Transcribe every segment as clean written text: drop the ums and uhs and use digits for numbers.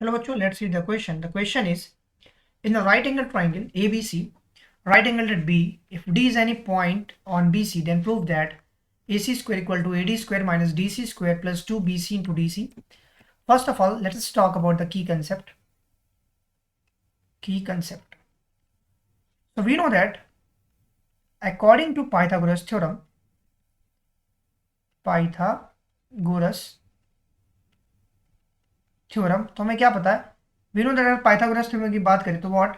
Hello bachcho, let's see the question. The question is, in a right angle triangle ABC, right angle at B, if D is any point on BC, then prove that AC square equal to AD square minus DC square plus 2BC into DC. First of all, let us talk about the key concept. So we know that according to Pythagoras theorem, तो हमें क्या पता है, we know that Pythagoras theorem की बात करें तो what,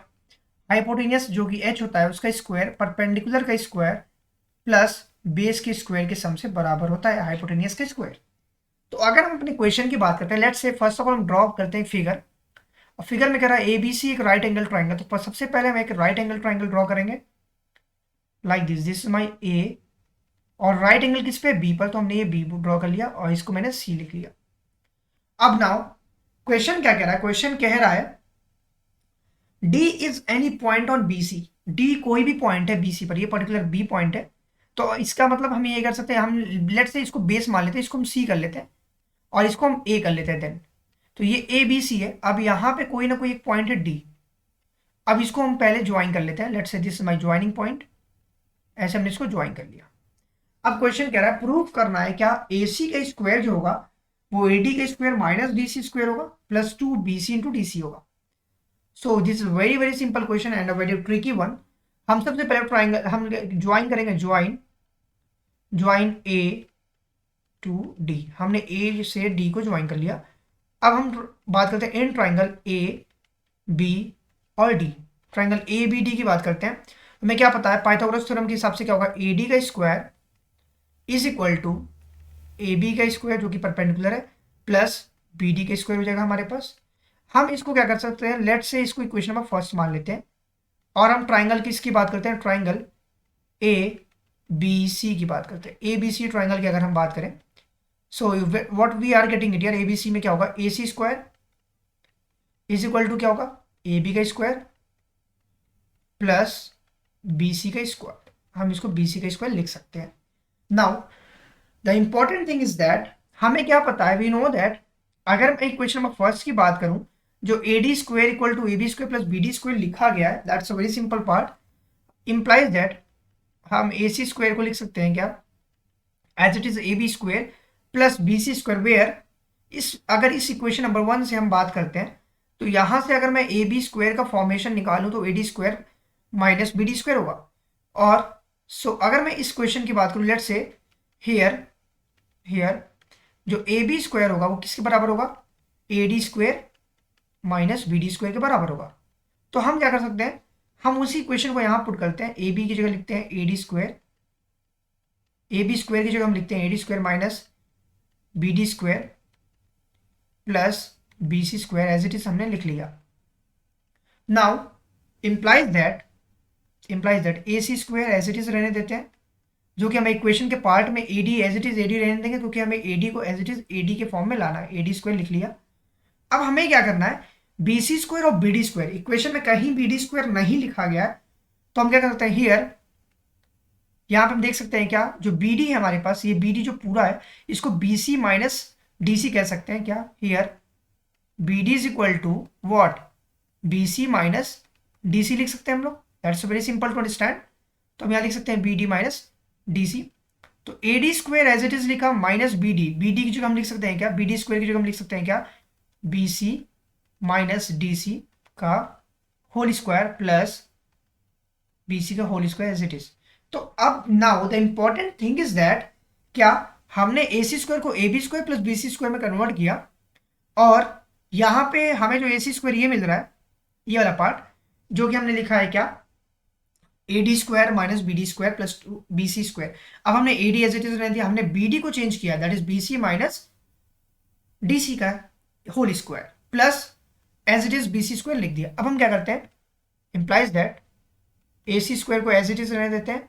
hypotenuse जो कि h होता है उसका स्क्वायर परपेंडिकुलर का स्क्वायर प्लस बेस के स्क्वायर के सम से बराबर होता है हाइपोटेनियस का स्क्वायर। तो अगर हम अपने क्वेश्चन की बात करते हैं, let's say first of all हम ड्रॉ करते हैं फिगर। और फिगर में कह रहा है ABC एक राइट एंगल ट्राइंगल, तो सबसे पहले हम एक राइट एंगल ट्राइंगल ड्रॉ करेंगे लाइक दिस इज माई ए, और राइट एंगल किस पे, बी पर, तो हमने ये बी ड्रॉ कर लिया और इसको मैंने सी लिख लिया। अब नाउ क्वेश्चन क्या कह रहा है, क्वेश्चन कह रहा है D is any point on BC, D कोई भी पॉइंट है बीसी पर, ये पर्टिकुलर बी पॉइंट है। तो इसका मतलब हम ये कर सकते हैं, हम लेट से इसको बेस मान लेते हैं, इसको हम सी कर लेते हैं और इसको हम ए कर लेते हैं देन। तो ये ए बी सी है। अब यहाँ पे कोई ना कोई एक पॉइंट है डी, अब इसको हम पहले ज्वाइन कर लेते हैं, लेट से दिस माई ज्वाइनिंग पॉइंट, ऐसे हमने इसको ज्वाइन कर लिया। अब क्वेश्चन कह रहा है प्रूफ करना है क्या ए सी का स्क्वायर जो होगा वो ए डी का square minus D C square होगा plus 2BC into D C होगा। So this is very very simple question and a very tricky one. हम सबसे पहले ट्राइंगल हम ज्वाइन करेंगे, ज्वाइन ए टू डी, हमने ए से डी को ज्वाइन कर लिया। अब हम बात करते हैं इन ट्राइंगल ए बी और D, triangle A B D की बात करते हैं। हमें क्या पता है पाइथागोरस थ्योरम के हिसाब से क्या होगा, ए डी का square is equal to A B का स्क्वायर जो कि परपेंडिकुलर है प्लस बी डी का स्क्वायर हो जाएगा हमारे पास। हम इसको क्या कर सकते हैं, लेट से इसको इक्वेशन नंबर फर्स्ट मान लेते हैं और हम ट्राइंगल किसकी बात करते हैं, ट्राइंगल ए बी सी की बात करते हैं। ए बी सी ट्राइंगल की अगर हम बात करें, so what we are getting it यार, ए बी सी में क्या होगा, A C square is equal to क्या होगा, ए बी का स्क्वायर प्लस बी सी का स्क्वायर, हम इसको बी सी का स्क्वायर लिख सकते हैं। Now the important thing is that हमें क्या पता है, वी नो दैट अगर मैं इक्वेशन नंबर फर्स्ट की बात करूं, जो A D square equal to A B square plus B D square लिखा गया है, that's a very simple part, implies that हम ए सी स्क्वायर को लिख सकते हैं क्या, as it is A B square plus B C square, where अगर इस इक्वेशन नंबर 1 से हम बात करते हैं तो यहां से अगर मैं ए बी स्क्वायर का फॉर्मेशन निकालूं तो A D square minus B D square होगा। और सो अगर मैं इस क्वेश्चन की बात करूं, लेट से हियर जो ए बी स्क्वायर होगा वो किसके बराबर होगा, A D square minus B D square के बराबर होगा। तो हम क्या कर सकते हैं, हम उसी इक्वेशन को यहां पुट करते हैं, ए बी की जगह लिखते हैं A D square, A B square की जगह हम लिखते हैं A D square minus B D square plus B C square, as it is हमने लिख लिया। Now implies that A C square as it is रहने देते हैं, जो कि हमें इक्वेशन के पार्ट में A D as it is A D रहने देंगे, क्योंकि हमें ए डी को as it is A D के फॉर्म में लाना है, ए डी स्क्वायर लिख लिया। अब हमें क्या करना है, बी सी स्क्वायर और बी डी स्क्वायर, इक्वेशन में कहीं बी डी स्क्वायर नहीं लिखा गया है, तो हम क्या कर सकते हैं, हियर यहाँ पे हम देख सकते हैं क्या, जो बी डी है हमारे पास, ये बी डी जो पूरा है इसको B C minus D C कह सकते हैं क्या, here B D is equal to what, B C minus D C लिख सकते हैं हम लोग, that's very simple to understand. तो हम यहाँ लिख सकते हैं B D minus D C. तो A D square as it is लिखा माइनस बी डी की जगह हम लिख सकते हैं क्या, बी डी स्क्वायर की जगह हम लिख सकते हैं क्या, B C minus D C का whole square plus B C का whole square as it is. तो अब now the important thing is that क्या हमने ए सी स्क्वायर को A B square plus B C square में convert किया, और यहाँ पे हमें जो ए सी स्क्वायर ये मिल रहा है, ये वाला पार्ट जो कि हमने लिखा है क्या, A D square minus B D square plus B C square. अब हमने A D as it is रहने दिया, हमने बी डी को चेंज किया, that is B C minus D C का whole square plus as it is B C square लिख दिया। अब हम क्या करते हैं, implies that A C square को एज इट इज रहने देते हैं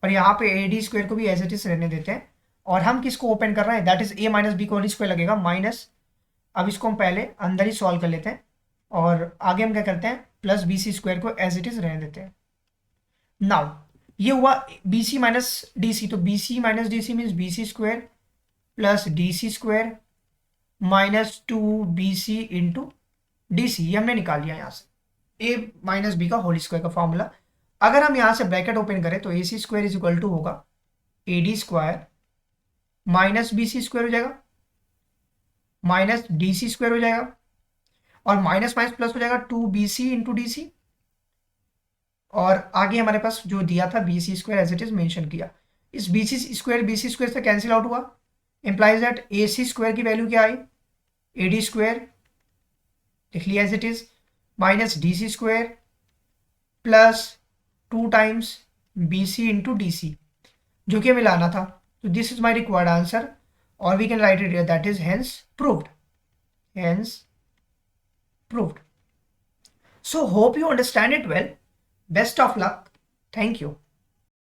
और यहाँ पे ए डी स्क्वायर को भी एज इट इज रहने देते हैं, और हम किसको ओपन कर रहे हैं, that is A minus B को होल स्क्वायर लगेगा माइनस, अब इसको हम पहले अंदर ही सॉल्व कर लेते हैं और आगे हम क्या करते हैं, प्लस बी सी स्क्वायर को एज इट इज रहने देते हैं। नाउ ये हुआ B C minus D C, तो B C minus D C means B C square plus D C square minus 2BC into DC, ये हमने निकाल लिया यहाँ से, a माइनस बी का होल स्क्वायर का फॉर्मूला। अगर हम यहाँ से ब्रैकेट ओपन करें तो AC square is equal to होगा AD square minus BC square हो जाएगा, माइनस DC स्क्वायर हो जाएगा, और माइनस माइनस प्लस हो जाएगा 2BC इंटू DC, और आगे हमारे पास जो दिया था BC square as it is mention किया। इस BC स्क्वायर से कैंसिल आउट हुआ, इंप्लाइज दैट AC स्क्वायर की वैल्यू क्या आई, AD स्क्वायर लिख लिया as it is, minus DC square plus 2 times BC into DC, जो कि हमें लाना था। तो this is my required answer, और we can write it that is hence proved, hence proved. So hope you understand it well. Best of luck. Thank you.